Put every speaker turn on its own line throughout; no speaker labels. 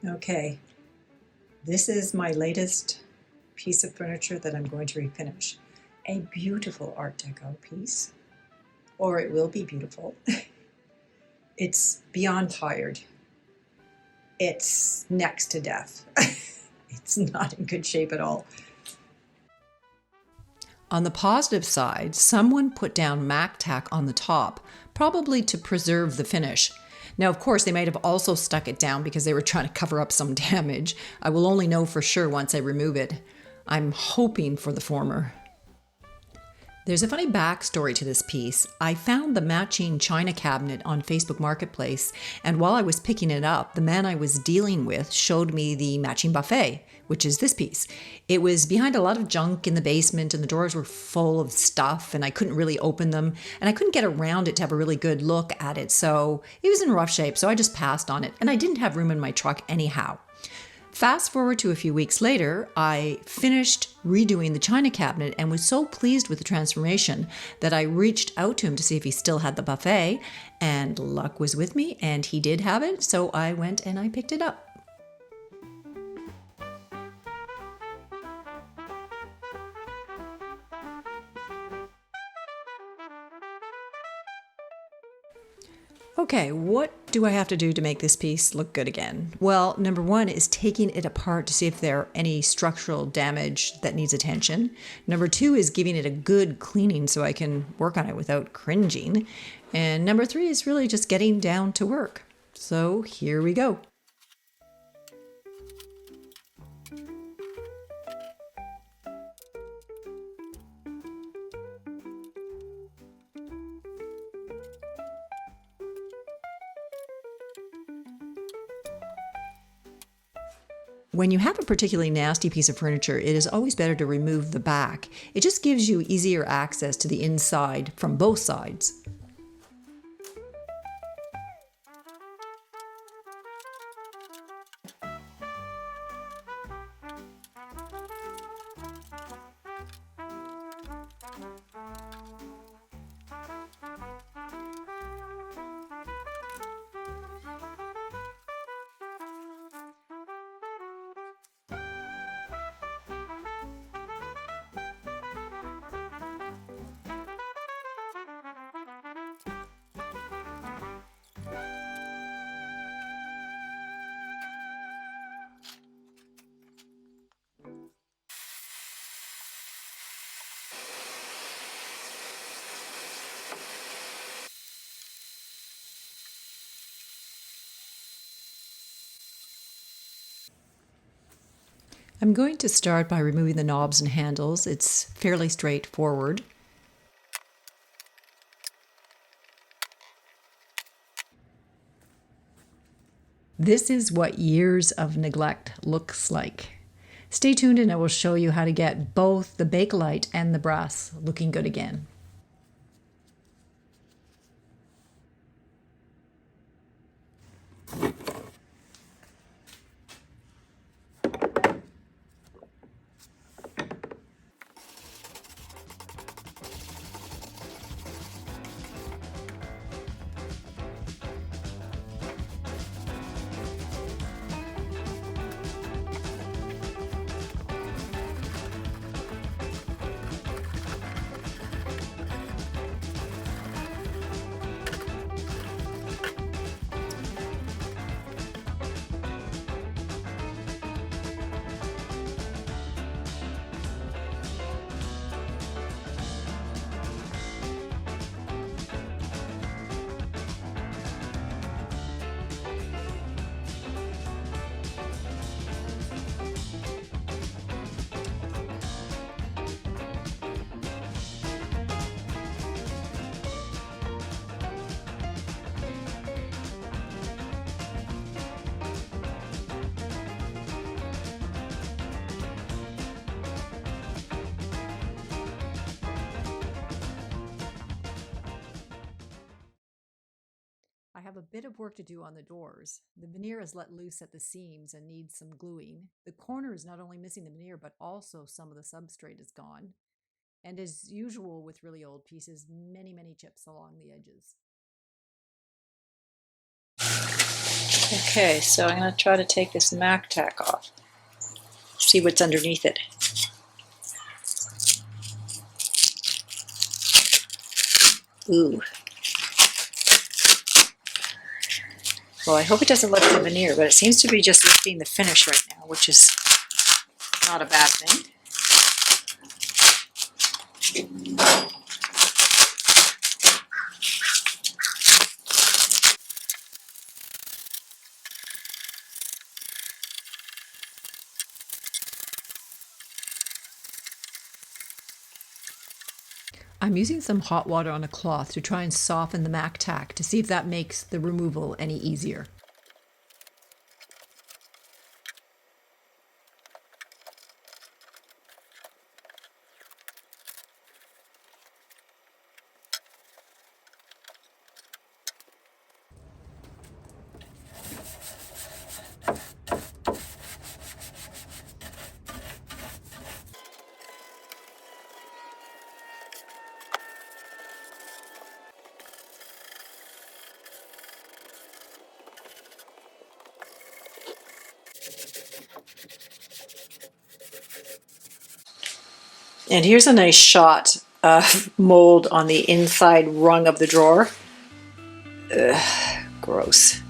Okay, this is my latest piece of furniture that I'm going to refinish. A beautiful Art Deco piece, or it will be beautiful. It's beyond tired. It's next to death. It's not in good shape at all.
On the positive side, someone put down Mac tack on the top, probably to preserve the finish. Now, of course, they might have also stuck it down because they were trying to cover up some damage. I will only know for sure once I remove it. I'm hoping for the former. There's a funny backstory to this piece. I found the matching china cabinet on Facebook Marketplace, and while I was picking it up, the man I was dealing with showed me the matching buffet, which is this piece. It was behind a lot of junk in the basement, and the drawers were full of stuff, and I couldn't really open them, and I couldn't get around it to have a really good look at it, so it was in rough shape, so I just passed on it, and I didn't have room in my truck anyhow. Fast forward to a few weeks later, I finished redoing the china cabinet and was so pleased with the transformation that I reached out to him to see if he still had the buffet, and luck was with me, and he did have it, so I went and I picked it up. Okay, what do I have to do to make this piece look good again? Well, number one is taking it apart to see if there are any structural damage that needs attention. Number two is giving it a good cleaning so I can work on it without cringing. And number three is really just getting down to work. So here we go. When you have a particularly nasty piece of furniture, it is always better to remove the back. It just gives you easier access to the inside from both sides. I'm going to start by removing the knobs and handles. It's fairly straightforward. This is what years of neglect looks like. Stay tuned and I will show you how to get both the bakelite and the brass looking good again. I have a bit of work to do on the doors. The veneer is let loose at the seams and needs some gluing. The corner is not only missing the veneer, but also some of the substrate is gone. And as usual with really old pieces, many chips along the edges.
Okay, so I'm going to try to take this MAC tack off. See what's underneath it. Ooh. Well, I hope it doesn't lift the veneer, but it seems to be just lifting the finish right now, which is not a bad thing.
I'm using some hot water on a cloth to try and soften the MAC tack to see if that makes the removal any easier.
And here's a nice shot of mold on the inside rung of the drawer. Ugh, gross.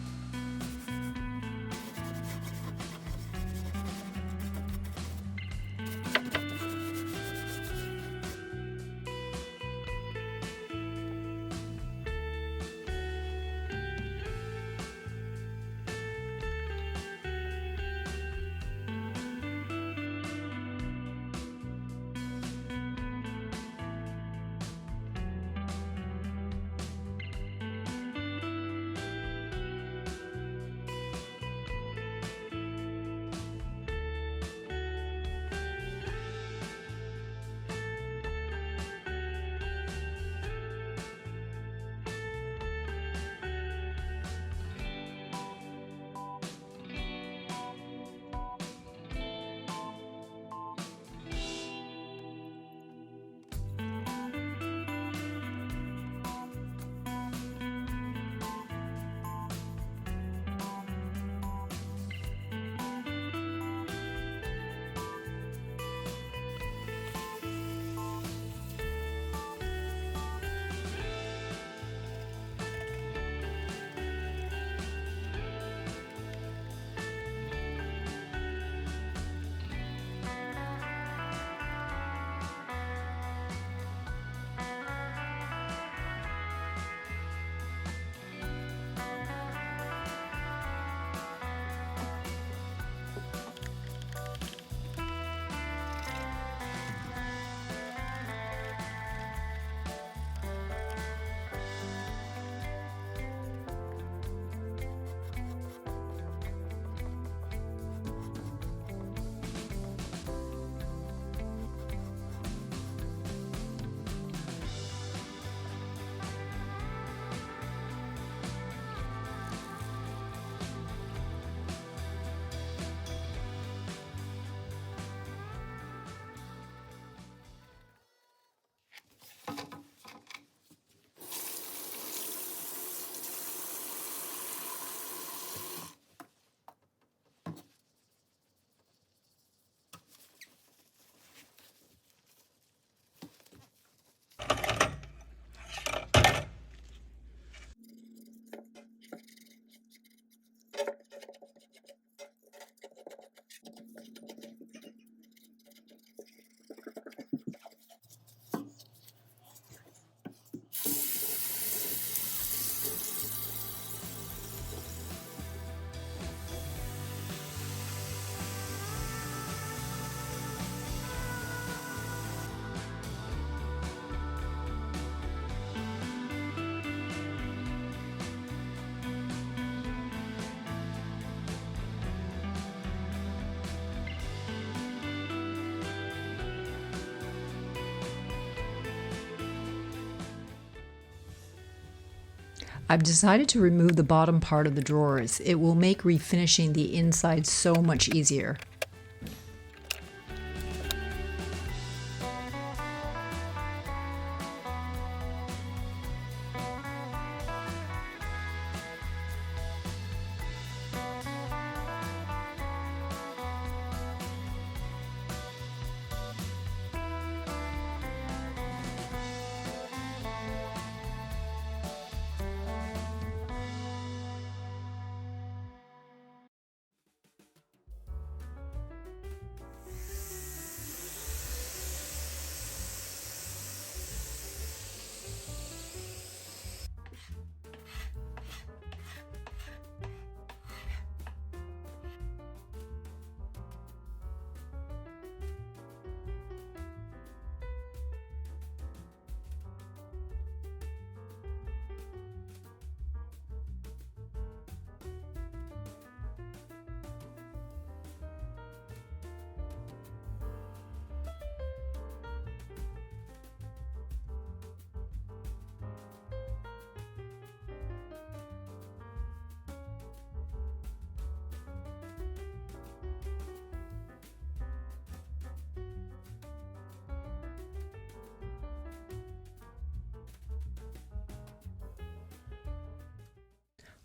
I've decided to remove the bottom part of the drawers. It will make refinishing the inside so much easier.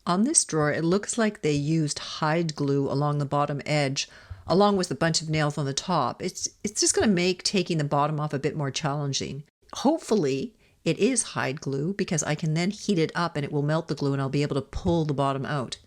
On this drawer, it looks like they used hide glue along the bottom edge, along with a bunch of nails on the top. It's just going to make taking the bottom off a bit more challenging. Hopefully, it is hide glue because I can then heat it up and it will melt the glue and I'll be able to pull the bottom out.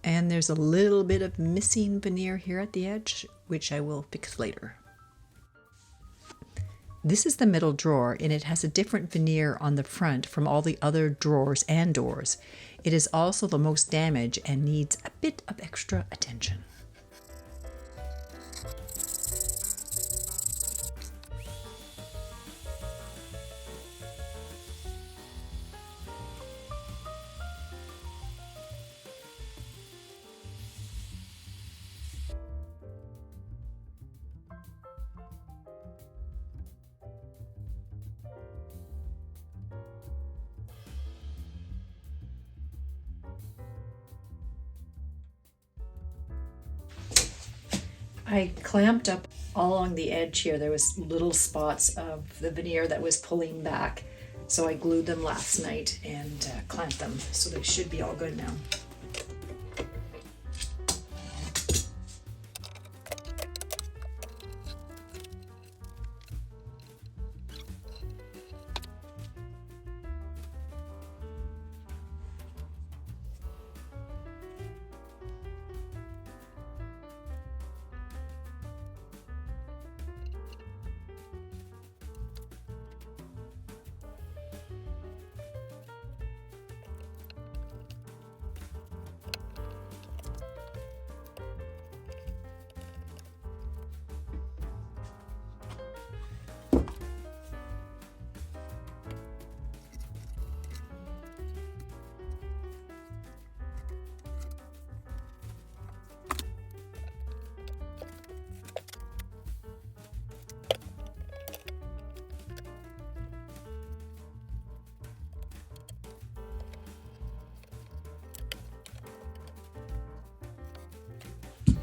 And there's a little bit of missing veneer here at the edge, which I will fix later. This is the middle drawer, and it has a different veneer on the front from all the other drawers and doors. It is also the most damaged and needs a bit of extra attention. I clamped up all along the edge here. There was little spots of the veneer that was pulling back. So I glued them last night and clamped them. So they should be all good now.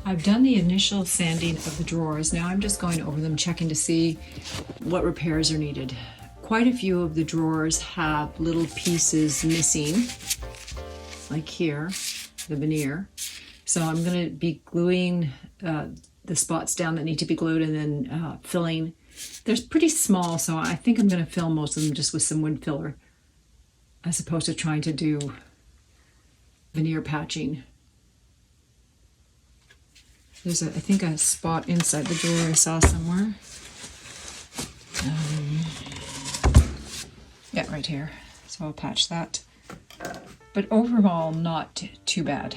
I've done the initial sanding of the drawers. Now I'm just going over them, checking to see what repairs are needed. Quite a few of the drawers have little pieces missing, like here, the veneer. So I'm going to be gluing the spots down that need to be glued and then filling. They're pretty small, so I think I'm going to fill most of them just with some wood filler as opposed to trying to do veneer patching. There's, I think, a spot inside the drawer I saw somewhere. Yeah, right here. So I'll patch that. But overall, not too bad.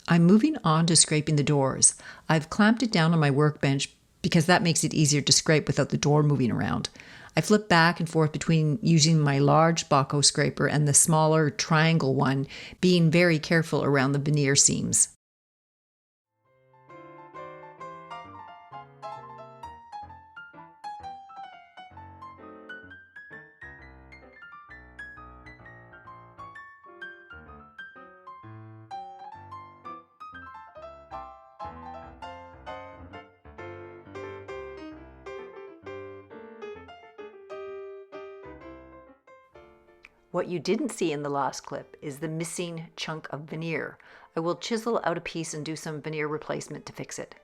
I'm moving on to scraping the doors. I've clamped it down on my workbench because that makes it easier to scrape without the door moving around. I flip back and forth between using my large Baco scraper and the smaller triangle one, being very careful around the veneer seams. What you didn't see in the last clip is the missing chunk of veneer. I will chisel out a piece and do some veneer replacement to fix it.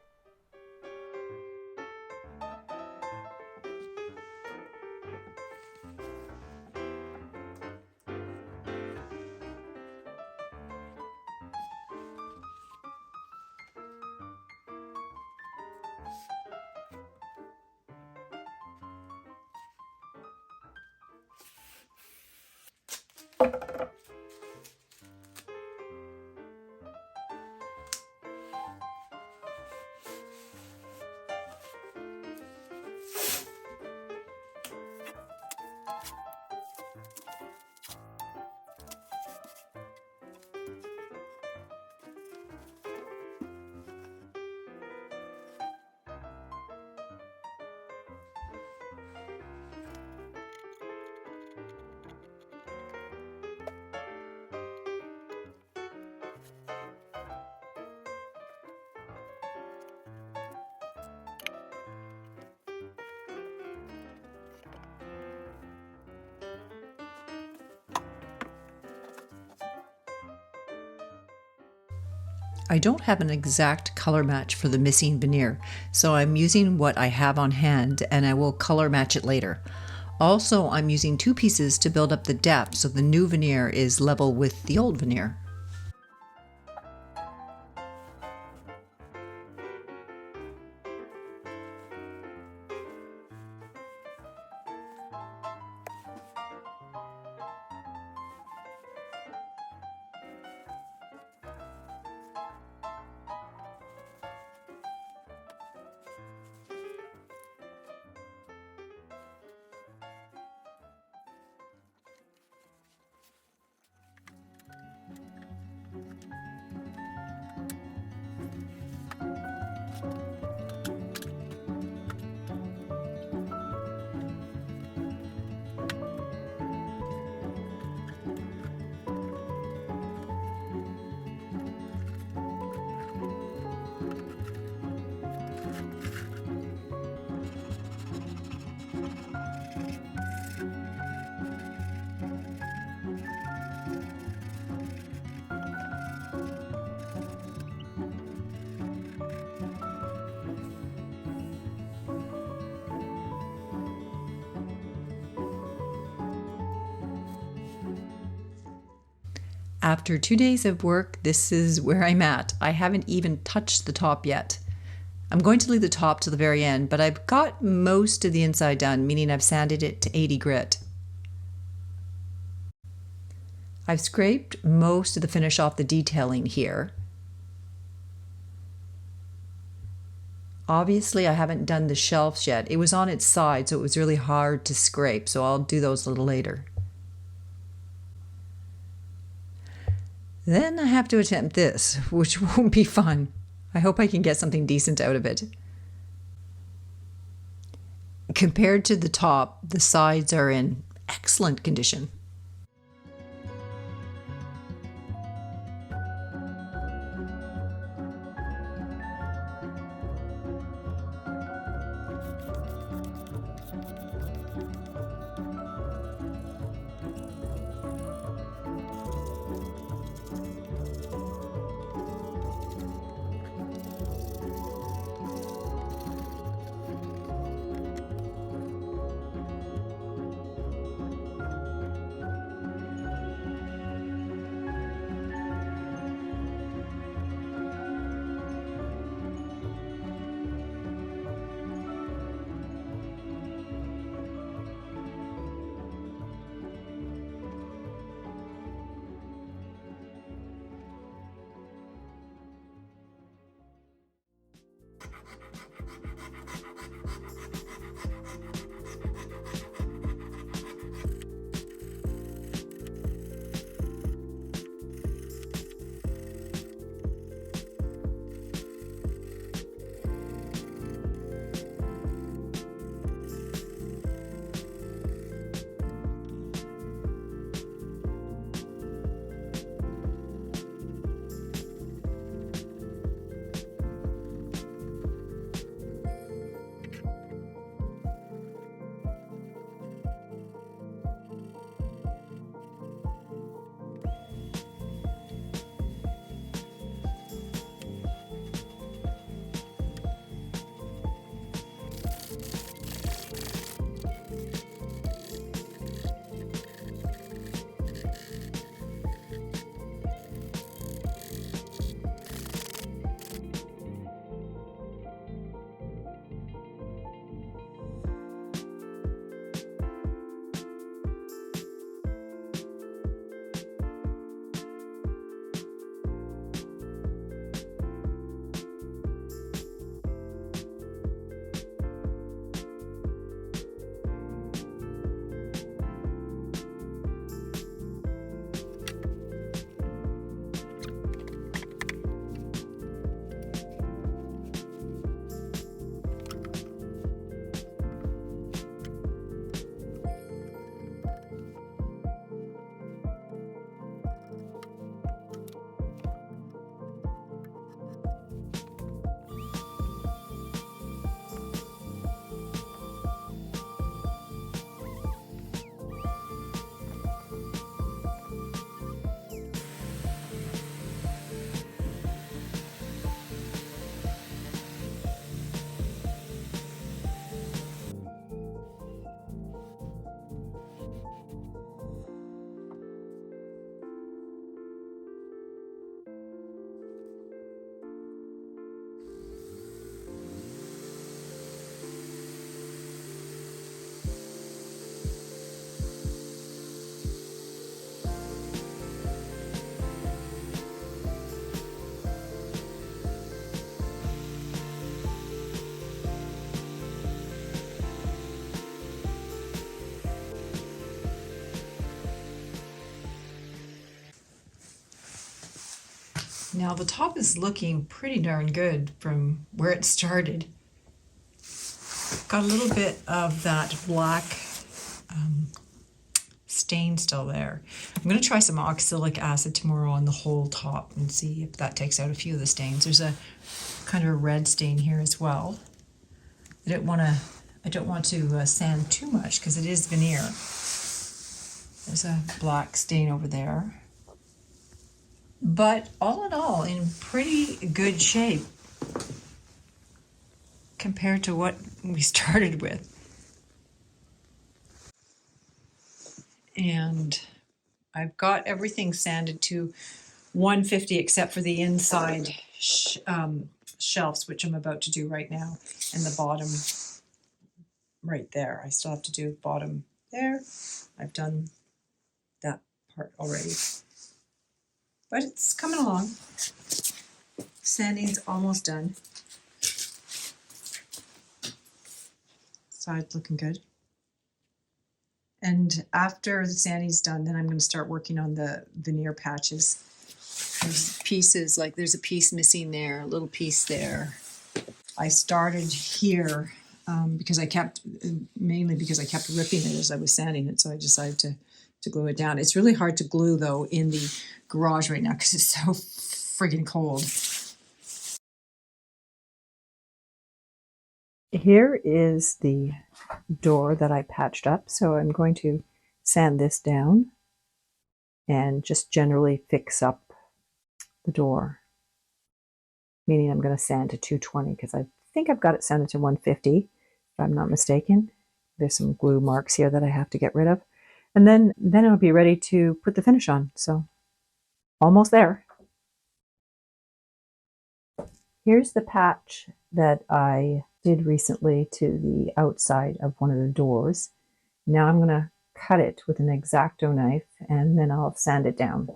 I don't have an exact color match for the missing veneer, so I'm using what I have on hand and I will color match it later. Also, I'm using 2 pieces to build up the depth so the new veneer is level with the old veneer. After 2 days of work, this is where I'm at. I haven't even touched the top yet. I'm going to leave the top to the very end, but I've got most of the inside done, meaning I've sanded it to 80 grit. I've scraped most of the finish off the detailing here. Obviously, I haven't done the shelves yet. It was on its side, so it was really hard to scrape, so I'll do those a little later. Then I have to attempt this, which won't be fun. I hope I can get something decent out of it. Compared to the top, the sides are in excellent condition. Now the top is looking pretty darn good from where it started. Got a little bit of that black stain still there. I'm going to try some oxalic acid tomorrow on the whole top and see if that takes out a few of the stains. There's a kind of a red stain here as well. I don't want to sand too much because it is veneer. There's a black stain over there. But all in all, in pretty good shape compared to what we started with. And I've got everything sanded to 150 except for the inside shelves, which I'm about to do right now, and the bottom right there. I still have to do bottom there. I've done that part already. But it's coming along. Sanding's almost done. Side's looking good. And after the sanding's done, then I'm going to start working on the veneer patches. There's pieces, like there's a piece missing there, a little piece there. I started here mainly because I kept ripping it as I was sanding it, so I decided to glue it down. It's really hard to glue though in the garage right now because it's so friggin' cold. Here is the door that I patched up, so I'm going to sand this down and just generally fix up the door, meaning I'm going to sand to 220 because I think I've got it sanded to 150 if I'm not mistaken. There's some glue marks here that I have to get rid of, and then it'll be ready to put the finish on. So almost there. Here's the patch that I did recently to the outside of one of the doors. Now I'm going to cut it with an X-Acto knife and then I'll sand it down.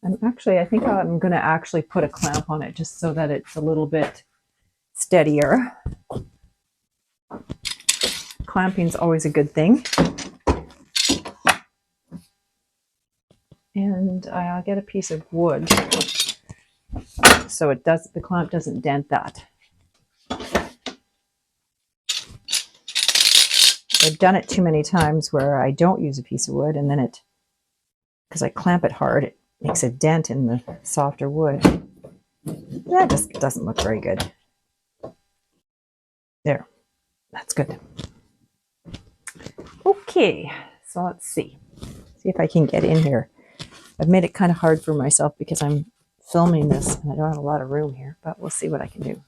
I think I'm going to actually put a clamp on it just so that it's a little bit steadier. Clamping's always a good thing. And I'll get a piece of wood so the clamp doesn't dent that. I've done it too many times where I don't use a piece of wood and then because I clamp it hard, it makes a dent in the softer wood. That just doesn't look very good. There, that's good. Okay, so let's see if I can get in here. I've made it kind of hard for myself because I'm filming this and I don't have a lot of room here, but we'll see what I can do.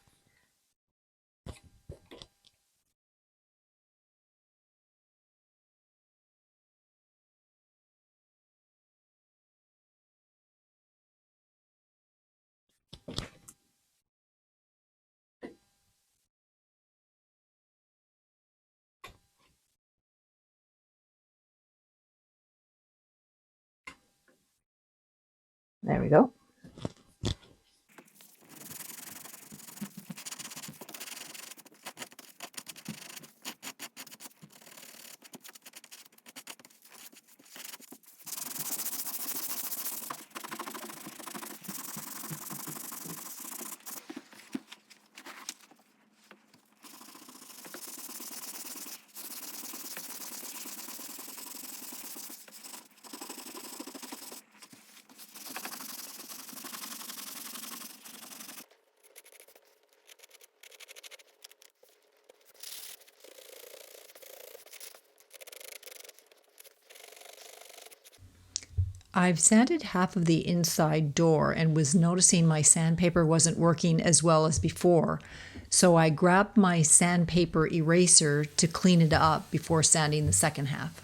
There we go. I've sanded half of the inside door and was noticing my sandpaper wasn't working as well as before. So I grabbed my sandpaper eraser to clean it up before sanding the second half.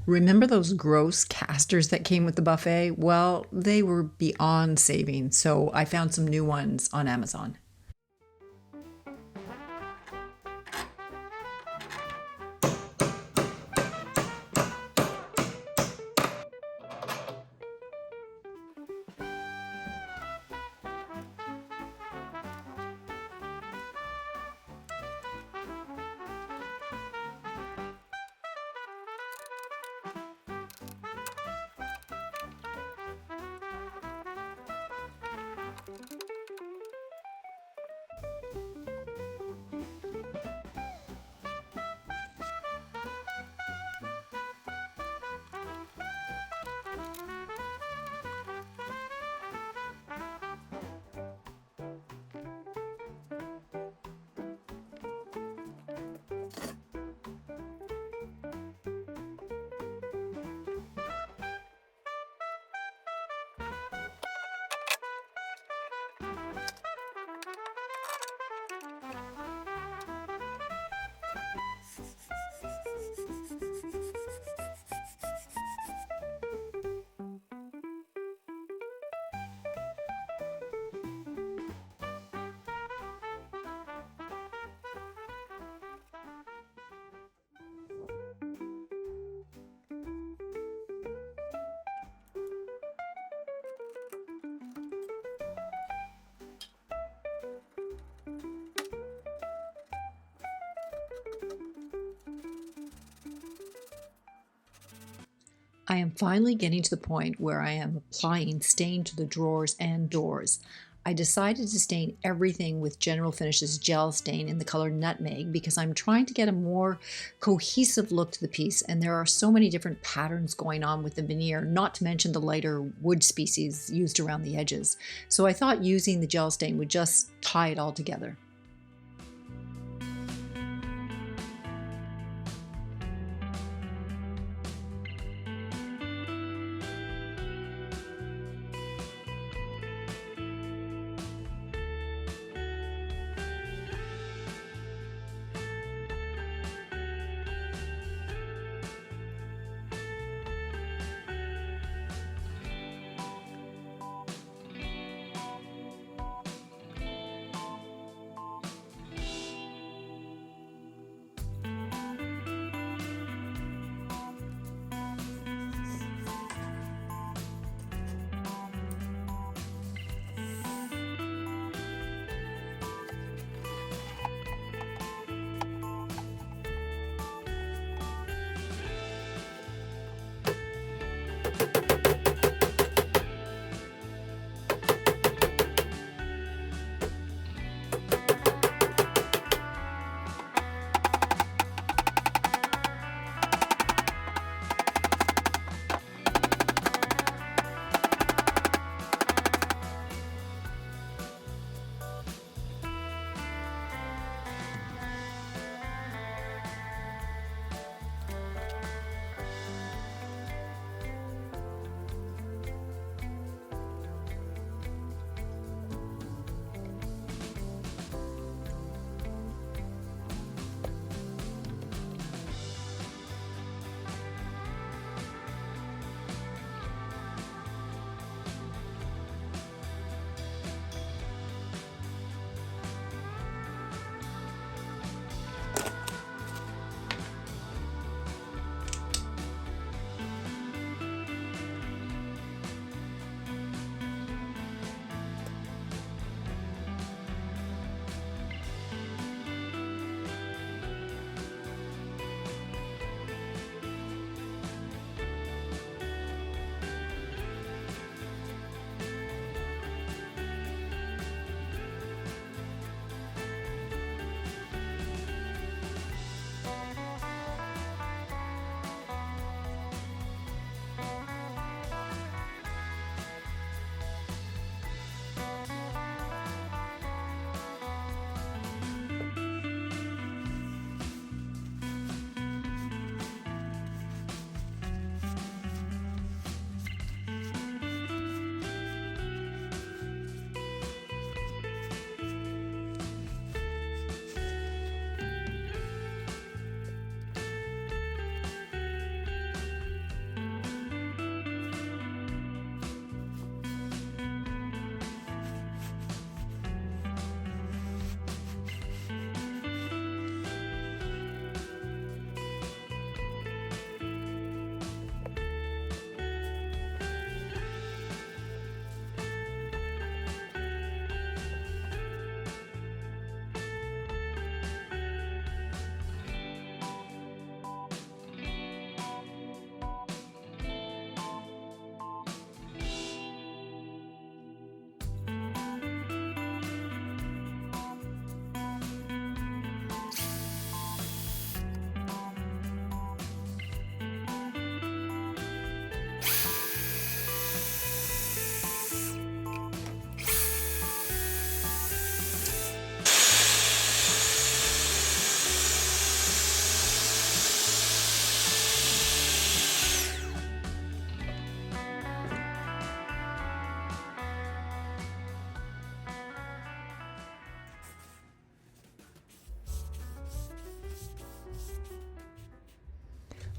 Remember those gross casters that came with the buffet? Well, they were beyond saving, so I found some new ones on Amazon. I am finally getting to the point where I am applying stain to the drawers and doors. I decided to stain everything with General Finishes gel stain in the color Nutmeg because I'm trying to get a more cohesive look to the piece, and there are so many different patterns going on with the veneer, not to mention the lighter wood species used around the edges. So I thought using the gel stain would just tie it all together.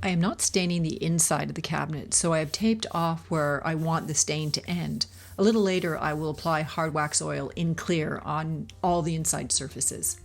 I am not staining the inside of the cabinet, so I have taped off where I want the stain to end. A little later, I will apply hardwax oil in clear on all the inside surfaces.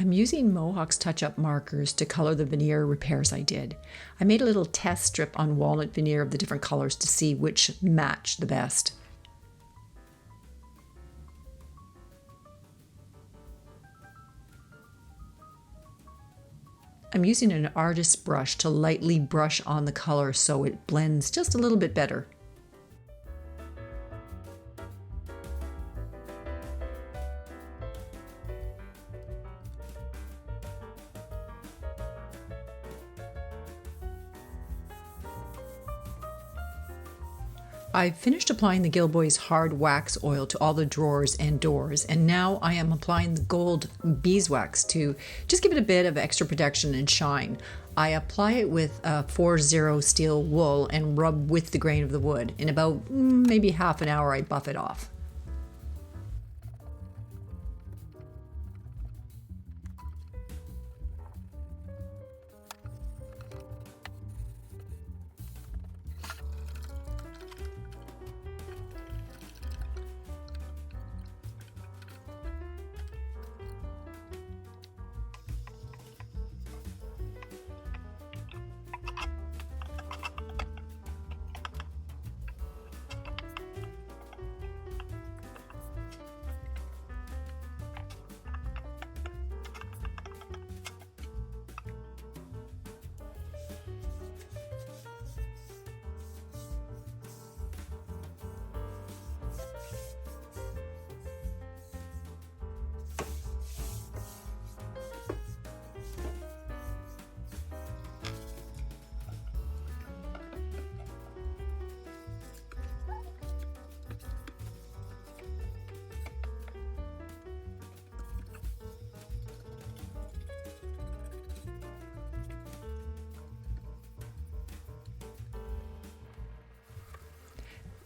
I'm using Mohawk's touch-up markers to color the veneer repairs I did. I made a little test strip on walnut veneer of the different colors to see which match the best. I'm using an artist's brush to lightly brush on the color so it blends just a little bit better. I've finished applying the Gilboy's hard wax oil to all the drawers and doors, and now I am applying the gold beeswax to just give it a bit of extra protection and shine. I apply it with 4-0 steel wool and rub with the grain of the wood. In about maybe half an hour, I buff it off.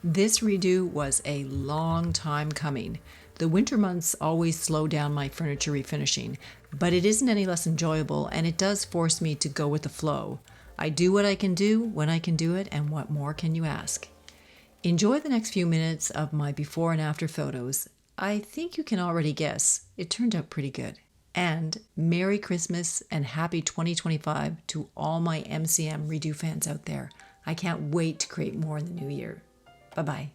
This redo was a long time coming. The winter months always slow down my furniture refinishing, but it isn't any less enjoyable, and it does force me to go with the flow. I do what I can do when I can do it, and what more can you ask? Enjoy the next few minutes of my before and after photos. I think you can already guess. It turned out pretty good. And Merry Christmas and Happy 2025 to all my MCM redo fans out there. I can't wait to create more in the new year. Bye-bye.